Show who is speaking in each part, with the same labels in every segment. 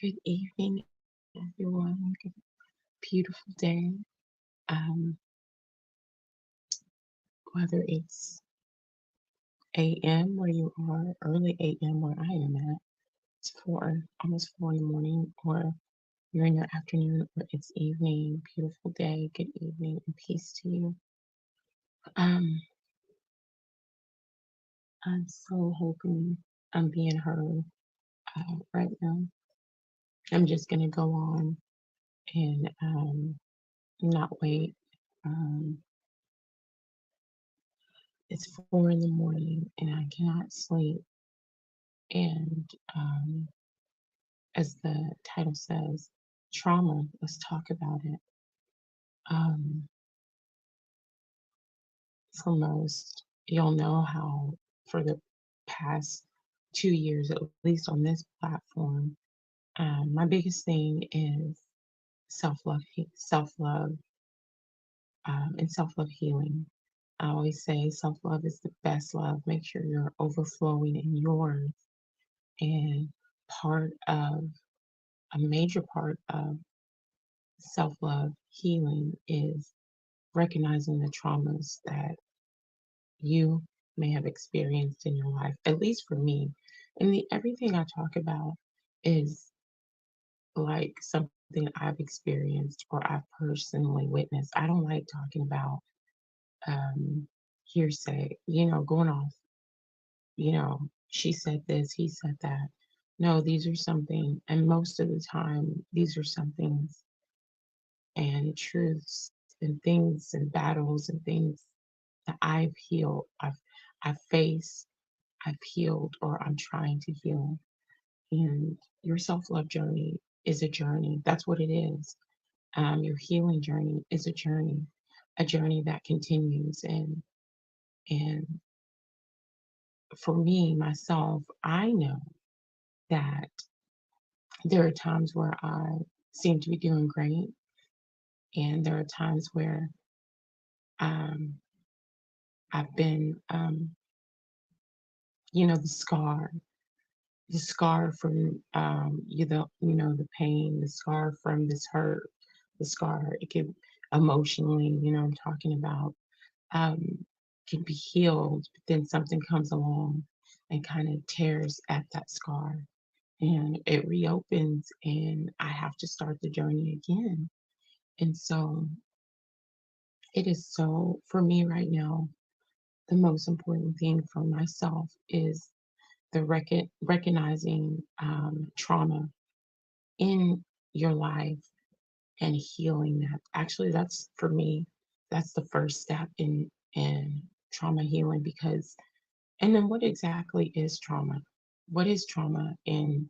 Speaker 1: Good evening, everyone. Good, beautiful day. Um, whether it's AM where you are, early AM where I am at, it's almost 4 in the morning, or you're in your afternoon, or it's evening. Beautiful day. Good evening and peace to you. Um, I'm so hoping I'm being heard right now. I'm just gonna go on and not wait. Um, it's 4 in the morning and I cannot sleep. And as the title says, trauma, let's talk about it. Um, for most, you'll know how for the past 2 years, at least on this platform, my biggest thing is self love, and self love healing. I always say self love is the best love. Make sure you're overflowing in yours. And part of a major part of self love healing is recognizing the traumas that you may have experienced in your life, at least for me. And everything I talk about is like something I've experienced or I've personally witnessed. I don't like talking about hearsay, going off, she said this, he said that. No, these are something, and most of the time, these are some things and truths and things and battles and things that I've healed, I've faced, I've healed, or I'm trying to heal. And your self love journey is a journey. That's what it is. Your healing journey is a journey that continues. And for me, myself, I know that there are times where I seem to be doing great, and there are times where um, I've been, the scar from the pain, the scar from this hurt, the scar. It could emotionally, I'm talking about, um, can be healed, but then something comes along and kind of tears at that scar, and it reopens, and I have to start the journey again. And so it is so for me right now. The most important thing for myself is recognizing trauma in your life and healing that. Actually, that's for me. That's the first step in trauma healing because. And then, what exactly is trauma? What is trauma? And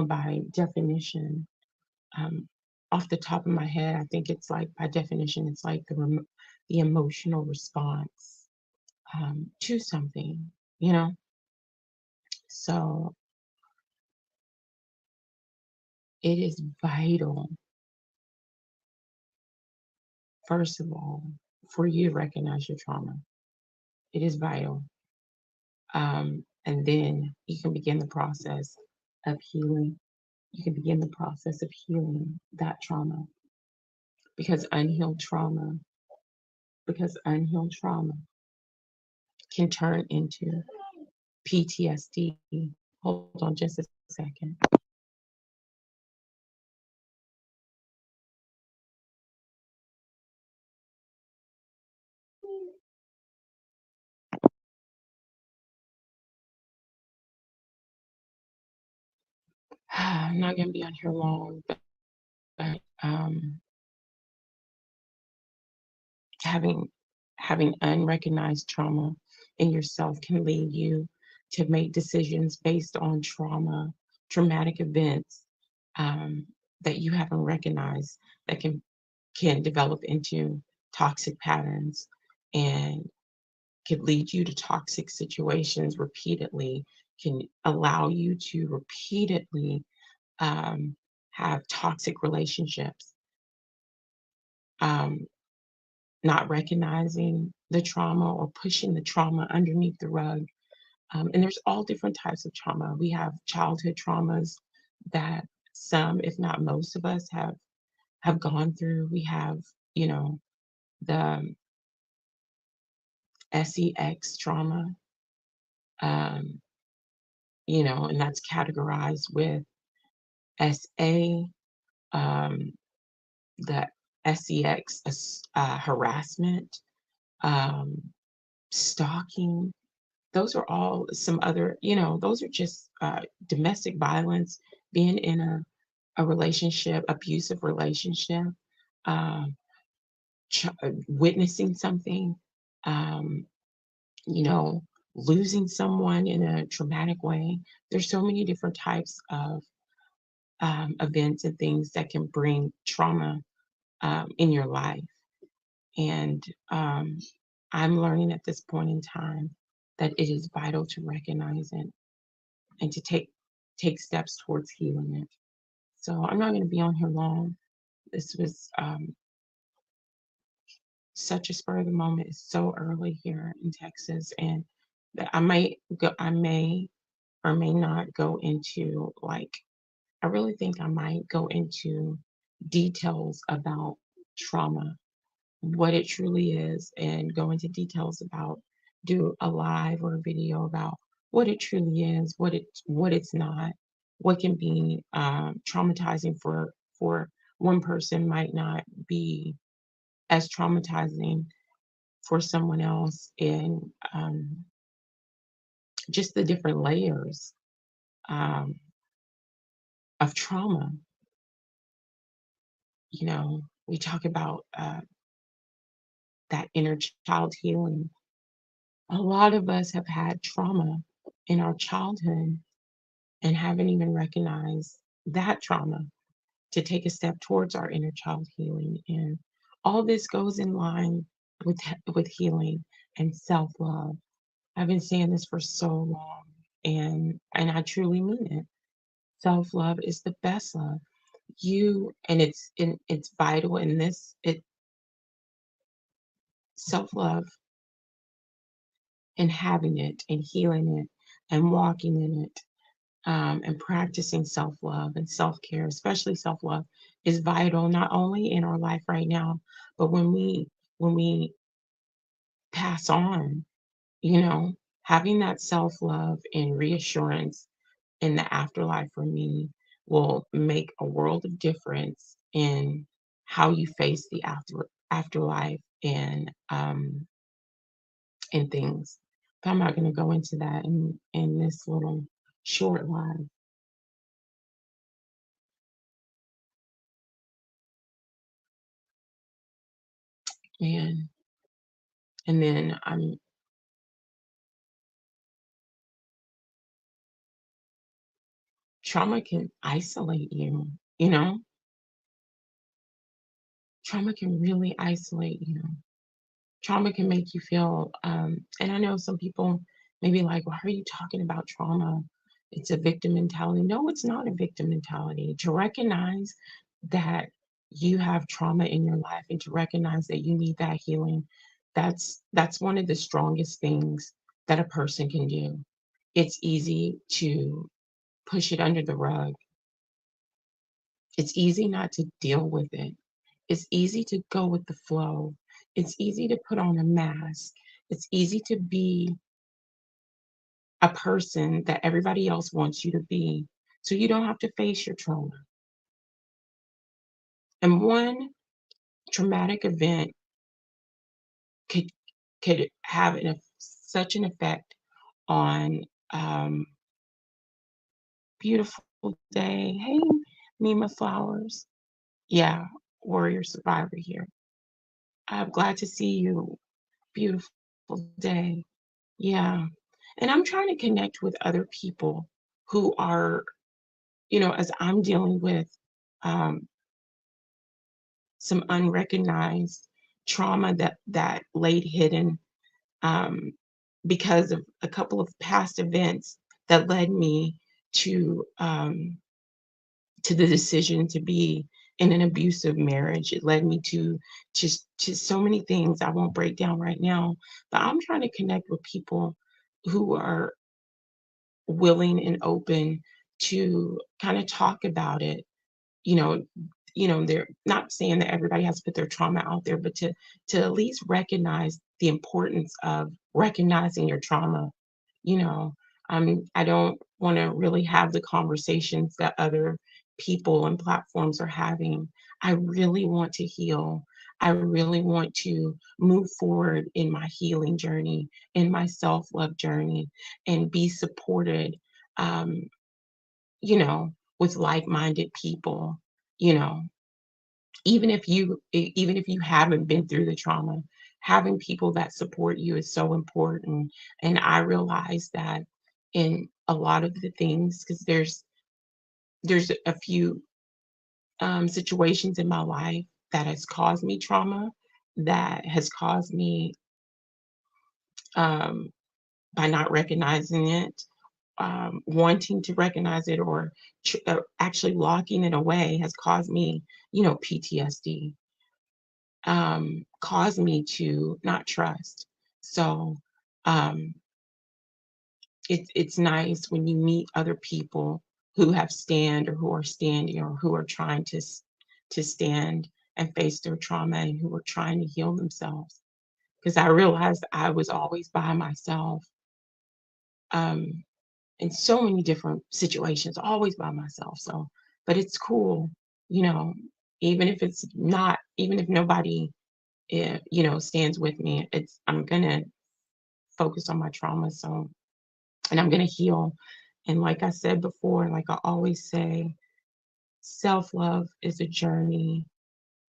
Speaker 1: by definition, um, off the top of my head, I think it's like by definition, it's like the emotional response to something. You know, so it is vital, first of all, for you to recognize your trauma. It is vital. And then you can begin the process of healing. You can begin the process of healing that trauma because unhealed trauma can turn into PTSD. Hold on just a second. I'm not going to be on here long, but having unrecognized trauma in yourself can lead you to make decisions based on traumatic events um, that you haven't recognized that can develop into toxic patterns and could lead you to toxic situations repeatedly, can allow you to repeatedly um, have toxic relationships. Um, Not recognizing the trauma or pushing the trauma underneath the rug. And there's all different types of trauma. We have childhood traumas that some, if not most of us, have gone through. We have, you know, the sex trauma, um, and that's categorized with SA, um, the sex harassment, um, stalking. Those are all some other, those are just domestic violence, being in a relationship, abusive relationship, um, witnessing something, um, you know, losing someone in a traumatic way. There's so many different types of events and things that can bring trauma in your life. And I'm learning at this point in time that it is vital to recognize it and to take steps towards healing it. So I'm not going to be on here long. This was such a spur of the moment. It's so early here in Texas, and that I may or may not go into, like, I really think I might go into details about trauma, what it truly is, and go into details about, do a live or a video about what it truly is, what it's not, what can be traumatizing for one person might not be as traumatizing for someone else, and just the different layers um, of trauma. We talk about that inner child healing. A lot of us have had trauma in our childhood and haven't even recognized that trauma to take a step towards our inner child healing. And all this goes in line with healing and self-love. I've been saying this for so long, and I truly mean it. Self-love is the best love. It's vital in this. It Self-love and having it and healing it and walking in it, and practicing self love and self care, especially self love, is vital not only in our life right now, but when we pass on. You know, having that self love and reassurance in the afterlife for me will make a world of difference in how you face the afterlife and things. But I'm not going to go into that in this little short live. And and then trauma can isolate you. You know, trauma can really isolate you. Trauma can make you feel, and I know some people may be like, why are you talking about trauma? It's a victim mentality. No, it's not a victim mentality. To recognize that you have trauma in your life and to recognize that you need that healing, that's one of the strongest things that a person can do. It's easy to push it under the rug. It's easy not to deal with it. It's easy to go with the flow. It's easy to put on a mask. It's easy to be a person that everybody else wants you to be, so you don't have to face your trauma. And one traumatic event could have such an effect on beautiful day. Hey, Nima Flowers. Yeah, warrior survivor here. I'm glad to see you. Beautiful day. Yeah. And I'm trying to connect with other people who are, as I'm dealing with um, some unrecognized trauma that laid hidden, um, because of a couple of past events that led me to the decision to be in an abusive marriage. It led me to so many things I won't break down right now, but I'm trying to connect with people who are willing and open to kind of talk about it. you know they're not saying that everybody has to put their trauma out there, but to at least recognize the importance of recognizing your trauma. you know I don't want to really have the conversations that other people and platforms are having. I really want to heal. I really want to move forward in my healing journey, in my self-love journey, and be supported, um, you know, with like-minded people, you know, even if you haven't been through the trauma, having people that support you is so important. And I realize that in a lot of the things, because there's a few situations in my life that has caused me trauma, that has caused me, um, by not recognizing it, wanting to recognize it, or actually locking it away, has caused me, PTSD, caused me to not trust. So um, it's nice when you meet other people who have stand, or who are standing, or who are trying to stand and face their trauma, and who are trying to heal themselves. Because I realized I was always by myself, um, in so many different situations, always by myself. So, but it's cool, you know, even if nobody, stands with me, I'm gonna focus on my trauma. So, and I'm gonna heal. And like I said before, like I always say, self love is a journey.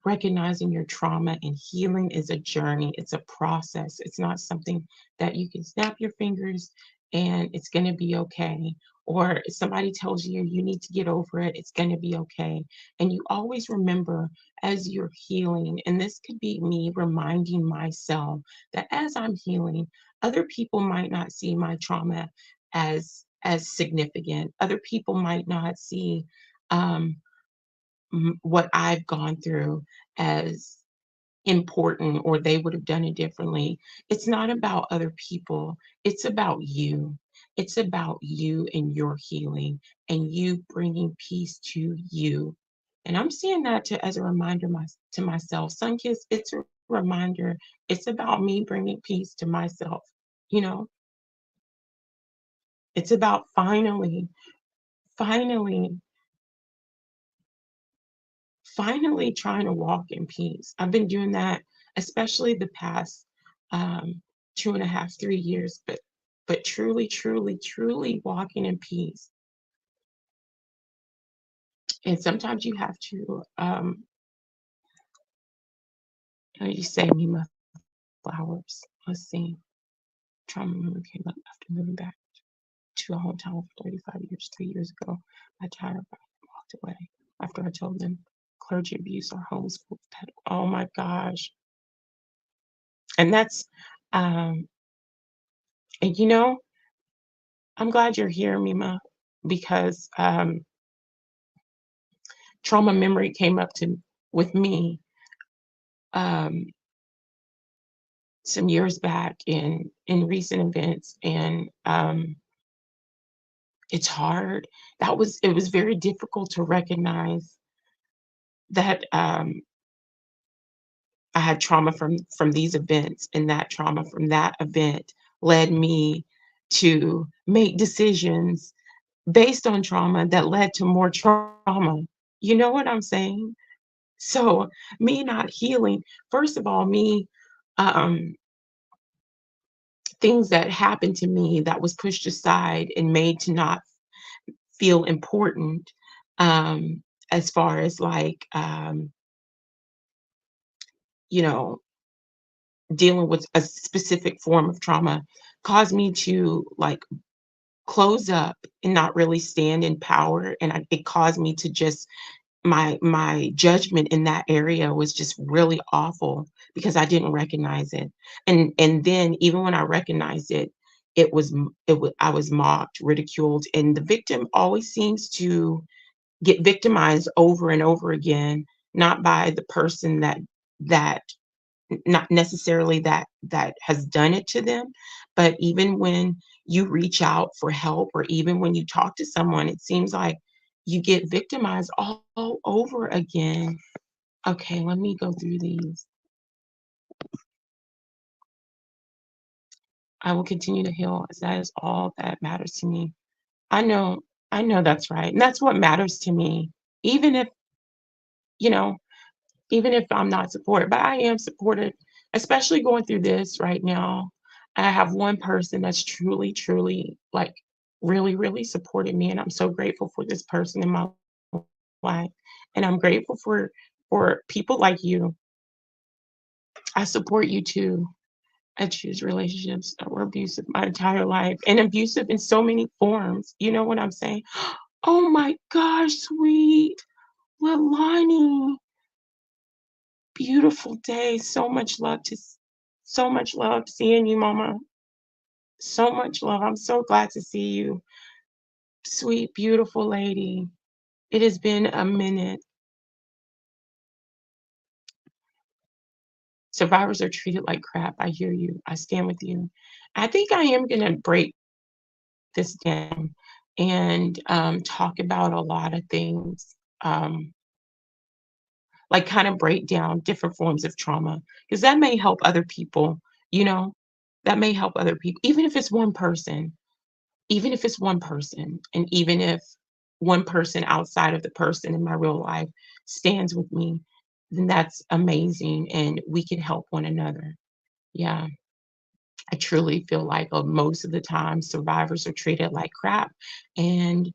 Speaker 1: Recognizing your trauma and healing is a journey. It's a process. It's not something that you can snap your fingers and it's going to be okay. Or if somebody tells you you need to get over it, it's going to be okay. And you always remember, as you're healing, and this could be me reminding myself that as I'm healing, other people might not see my trauma as significant. Other people might not see, um, what I've gone through as important, or they would have done it differently. It's not about other people, it's about you. It's about you and your healing, and you bringing peace to you. And I'm seeing that as a reminder to myself. Sunkiss, it's a reminder. It's about me bringing peace to myself. You know, it's about finally, finally trying to walk in peace. I've been doing that, especially the past, um, 2.5, 3 years, but truly, truly, truly walking in peace. And sometimes you have to, how do you say, me my flowers. Let's see. Trauma memory came up after moving back to a hometown for 35 years. 3 years ago, my child walked away after I told them clergy abuse or homeschool. Oh my gosh. And that's, um, and I'm glad you're here, Mima, because trauma memory came up to with me, um, some years back in recent events, and it's hard. It was very difficult to recognize that, I had trauma from these events, and that trauma from that event led me to make decisions based on trauma that led to more trauma. You know what I'm saying? So, me not healing, first of all, um, things that happened to me that was pushed aside and made to not feel important, as far as like, you know, dealing with a specific form of trauma, caused me to like close up and not really stand in power. And it caused me to just, my judgment in that area was just really awful, because I didn't recognize it. And then even when I recognized it, I was mocked, ridiculed, and the victim always seems to get victimized over and over again, not by the person that not necessarily that has done it to them, but even when you reach out for help, or even when you talk to someone, it seems like you get victimized all over again. Okay, let me go through these. I will continue to heal as that is all that matters to me. I know, I know that's right. And that's what matters to me. Even if, you know, even if I'm not supported, but I am supported, especially going through this right now. I have one person that's truly, truly like really, really supported me. And I'm so grateful for this person in my life. And I'm grateful for people like you. I support you too. I choose relationships that were abusive my entire life and abusive in so many forms. You know what I'm saying? Oh my gosh, sweet Leilani. Beautiful day. So much love seeing you, mama. So much love. I'm so glad to see you. Sweet, beautiful lady. It has been a minute. Survivors are treated like crap. I hear you. I stand with you. I think I am going to break this down and talk about a lot of things, like kind of break down different forms of trauma, because that may help other people, you know, that may help other people, even if it's one person, even if it's one person, and even if one person outside of the person in my real life stands with me, then that's amazing and we can help one another. Yeah. I truly feel like most of the time survivors are treated like crap, and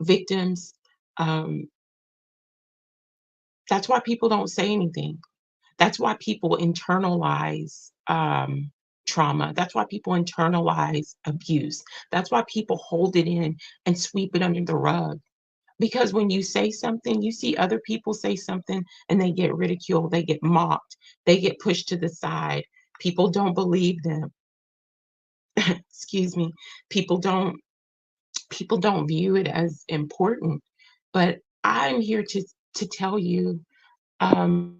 Speaker 1: victims. Um, that's why people don't say anything. That's why people internalize trauma. That's why people internalize abuse. That's why people hold it in and sweep it under the rug. Because when you say something, you see other people say something and they get ridiculed, they get mocked, they get pushed to the side. People don't believe them. Excuse me. People don't people don't view it as important. But I'm here to tell you, um,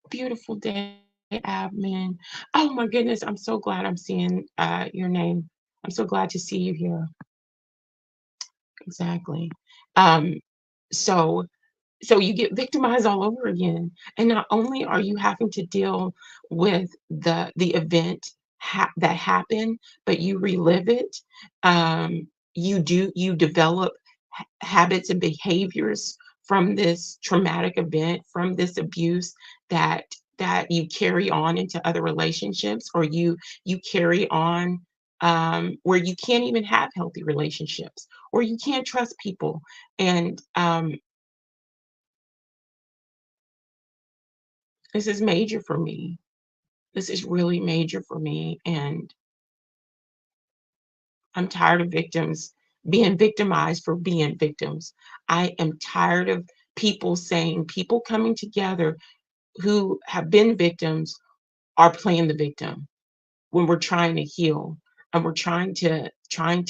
Speaker 1: beautiful day, admin. Oh my goodness, I'm so glad I'm seeing your name. I'm so glad to see you here. Exactly. Um, so so you get victimized all over again, and not only are you having to deal with the event that happened, but you relive it. You develop habits and behaviors from this traumatic event, from this abuse, that you carry on into other relationships, or you carry on, where you can't even have healthy relationships, or you can't trust people. And this is major for me. This is really major for me, and I'm tired of victims being victimized for being victims. I am tired of people coming together who have been victims are playing the victim when we're trying to heal, and we're trying to find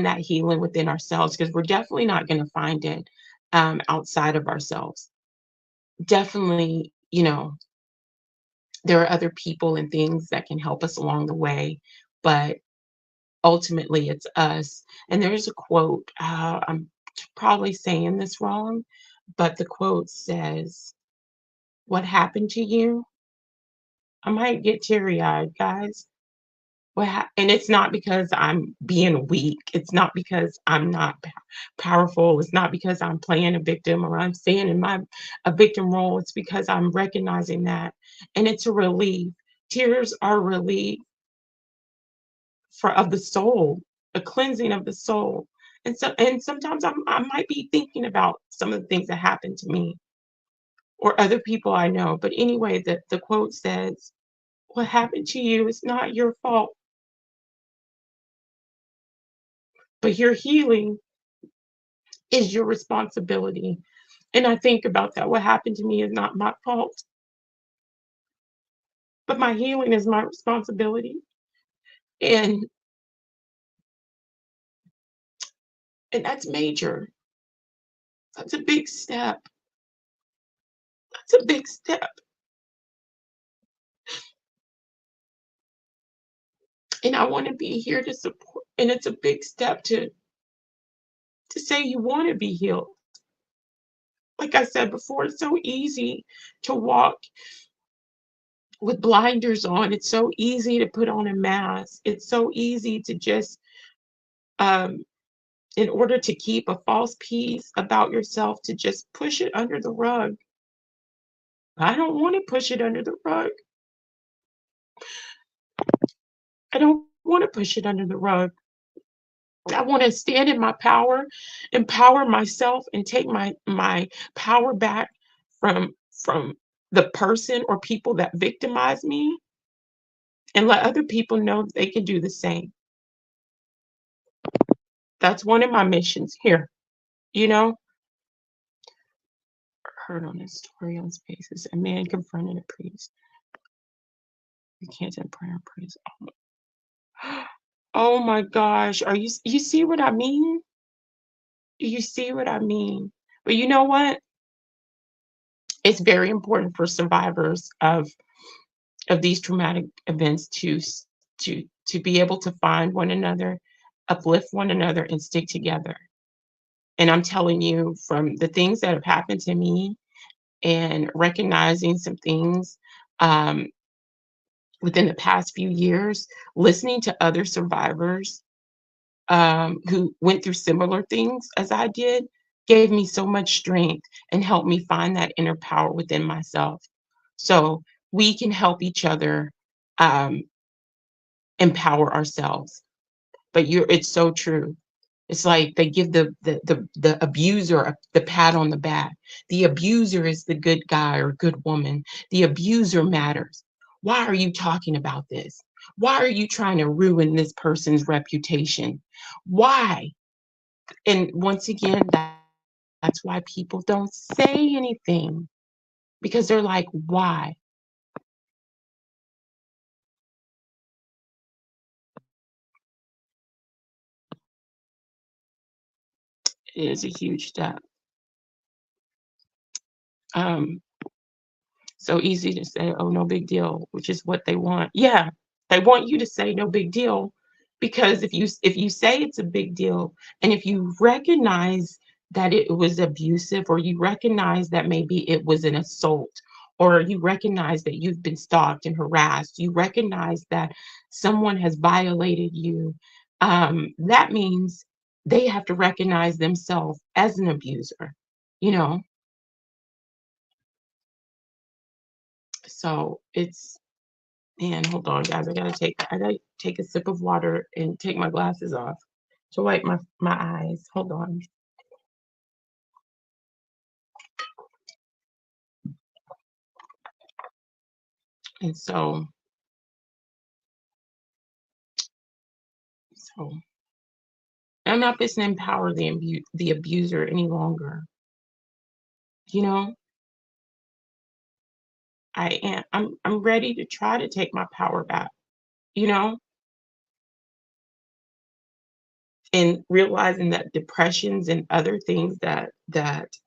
Speaker 1: that healing within ourselves, because we're definitely not going to find it outside of ourselves. Definitely, there are other people and things that can help us along the way, but ultimately it's us. And there's a quote, I'm probably saying this wrong, but the quote says, "What happened to you?" I might get teary eyed, guys. And it's not because I'm being weak. It's not because I'm not powerful. It's not because I'm playing a victim or I'm staying in a victim role. It's because I'm recognizing that, and it's a relief. Tears are relief for of the soul, a cleansing of the soul. And sometimes I might be thinking about some of the things that happened to me or other people I know. But anyway, the quote says, "What happened to you is not your fault, but your healing is your responsibility." And I think about that. What happened to me is not my fault, but my healing is my responsibility. And that's major. That's a big step. That's a big step. And I want to be here to support. And it's a big step to say you want to be healed. Like I said before, it's so easy to walk with blinders on. It's so easy to put on a mask. It's so easy to just, um, in order to keep a false peace about yourself, to just push it under the rug. I don't want to push it under the rug. I don't want to push it under the rug. I want to stand in my power, empower myself, and take my power back from the person or people that victimize me, and let other people know they can do the same. That's one of my missions here. You know, heard on his story on Spaces, a man confronted a priest. You can't send prayer and praise. Oh my gosh, you see what I mean? You see what I mean? But you know what? It's very important for survivors of these traumatic events to be able to find one another, uplift one another, and stick together. And I'm telling you, from the things that have happened to me and recognizing some things, um, within the past few years, listening to other survivors, who went through similar things as I did, gave me so much strength and helped me find that inner power within myself. So we can help each other, um, empower ourselves. But it's so true. It's like they give the abuser the pat on the back. The abuser is the good guy or good woman. The abuser matters. Why are you talking about this? Why are you trying to ruin this person's reputation? Why? And once again, that's why people don't say anything, because they're like, why? It is a huge step. Um, So easy to say, "Oh, no big deal," which is what they want. Yeah, they want you to say no big deal, because if you say it's a big deal, and if you recognize that it was abusive, or you recognize that maybe it was an assault, or you recognize that you've been stalked and harassed, you recognize that someone has violated you, that means they have to recognize themselves as an abuser, you know? So it's Man, hold on, guys. I gotta take a sip of water and take my glasses off to wipe my eyes. Hold on. And so I'm not just to empower the abuser any longer. You know, I'm ready to try to take my power back. You know, and realizing that depressions and other things that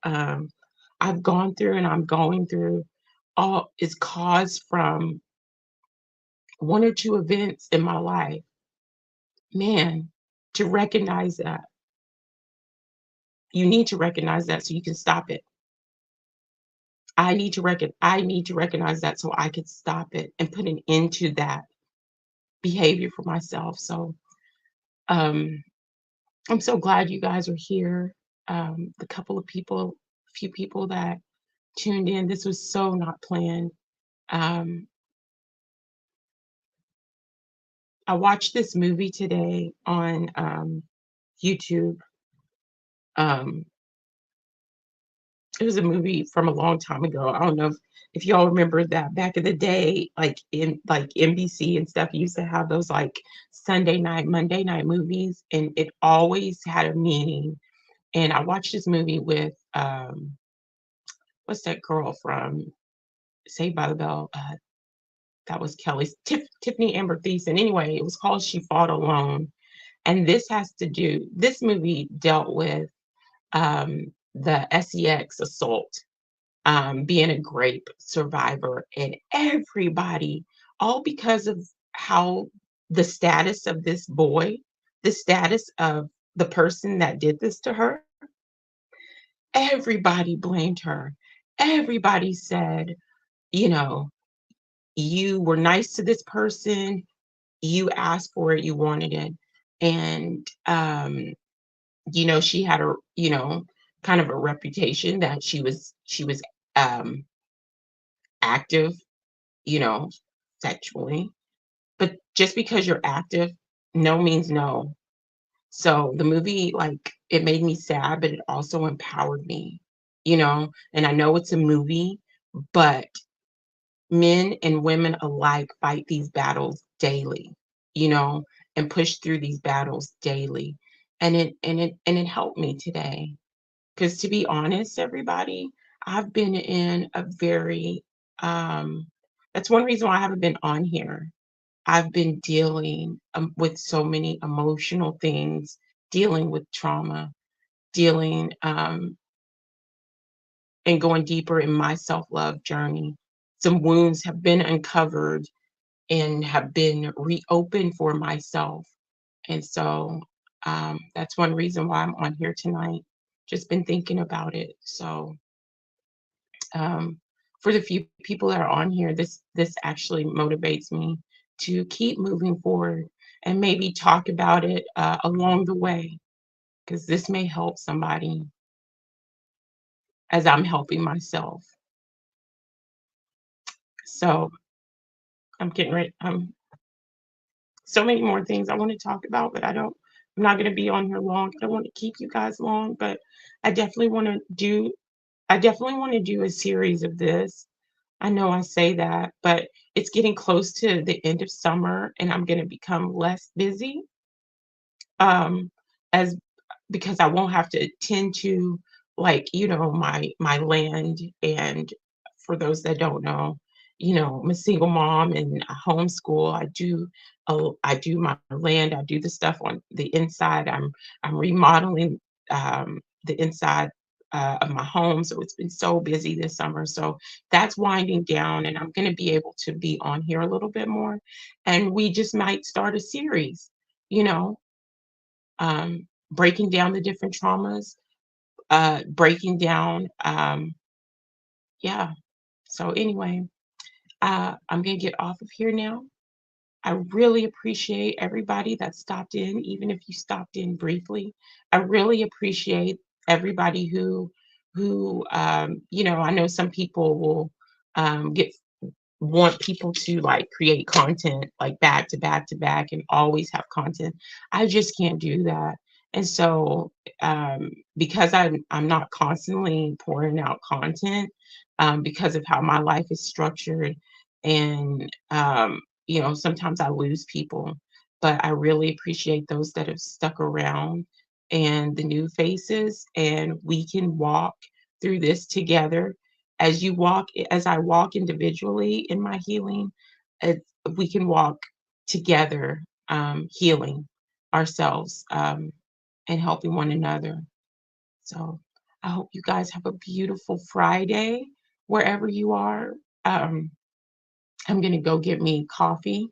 Speaker 1: I've gone through and I'm going through all is caused from one or two events in my life. Man, to recognize that. You need to recognize that so you can stop it. I need to recognize that so I can stop it and put an end to that behavior for myself. So, um, I'm so glad you guys are here. The few people that tuned in, this was so not planned. Um, I watched this movie today on, YouTube. Um, It was a movie from a long time ago. I don't know if y'all remember that back in the day, like in like NBC and stuff used to have those like Sunday night, Monday night movies, and it always had a meaning. And I watched this movie with what's that girl from Saved by the Bell? That was Tiffany Amber Thiessen. Anyway, it was called She Fought Alone. And this movie dealt with the SEX assault, being a grape survivor, and everybody, all because of how the status of this boy, the status of the person that did this to her, everybody blamed her. Everybody said, you know, you were nice to this person, you asked for it, you wanted it. And she had a, kind of a reputation that she was um active, you know, sexually. But just because you're active, no means no. So the movie, like, it made me sad, but it also empowered me, and I know it's a movie, but men and women alike fight these battles daily, you know, and push through these battles daily. And it helped me today. Because to be honest, everybody, I've been in a very that's one reason why I haven't been on here. I've been dealing with so many emotional things, dealing with trauma, dealing and going deeper in my self love journey. Some wounds have been uncovered and have been reopened for myself. And so that's one reason why I'm on here tonight. Just been thinking about it. So um, for the few people that are on here, this actually motivates me to keep moving forward and maybe talk about it along the way, because this may help somebody as I'm helping myself. So I'm getting ready. So many more things I want to talk about, but I'm not going to be on here long. I don't want to keep you guys long, but I definitely want to do. I definitely want to do a series of this. I know I say that, but it's getting close to the end of summer and I'm going to become less busy um as because I won't have to tend to, like, my land. And for those that don't know, I'm a single mom and I homeschool. I do my land, I do the stuff on the inside. I'm remodeling the inside of my home. So it's been so busy this summer. So that's winding down and I'm going to be able to be on here a little bit more. And we just might start a series, you know, breaking down the different traumas, breaking down, yeah. So anyway, I'm gonna get off of here now. I really appreciate everybody that stopped in, even if you stopped in briefly. I really appreciate everybody who I know some people will get want people to like create content like back to back to back and always have content. I just can't do that. And so because I'm not constantly pouring out content because of how my life is structured and sometimes I lose people, but I really appreciate those that have stuck around and the new faces, and we can walk through this together as I walk individually in my healing, uh, we can walk together, healing ourselves, and helping one another. So I hope you guys have a beautiful Friday wherever you are. Um, I'm gonna go get me coffee.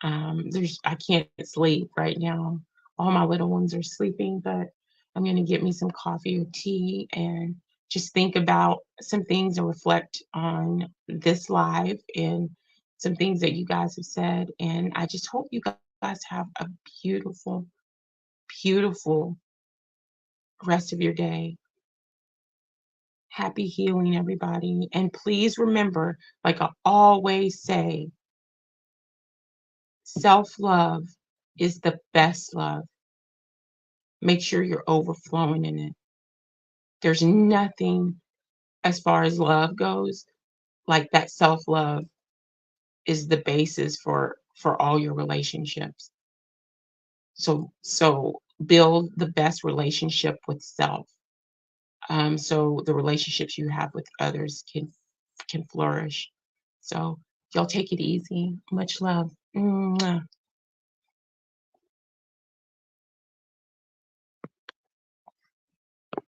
Speaker 1: I can't sleep right now. All my little ones are sleeping, but I'm gonna get me some coffee or tea and just think about some things and reflect on this live and some things that you guys have said. And I just hope you guys have a beautiful, beautiful rest of your day. Happy healing, everybody. And please remember, like I always say, self love is the best love. Make sure you're overflowing in it. There's nothing as far as love goes, like that self-love is the basis for all your relationships. So build the best relationship with self. So the relationships you have with others can flourish. So y'all take it easy. Much love. Mwah.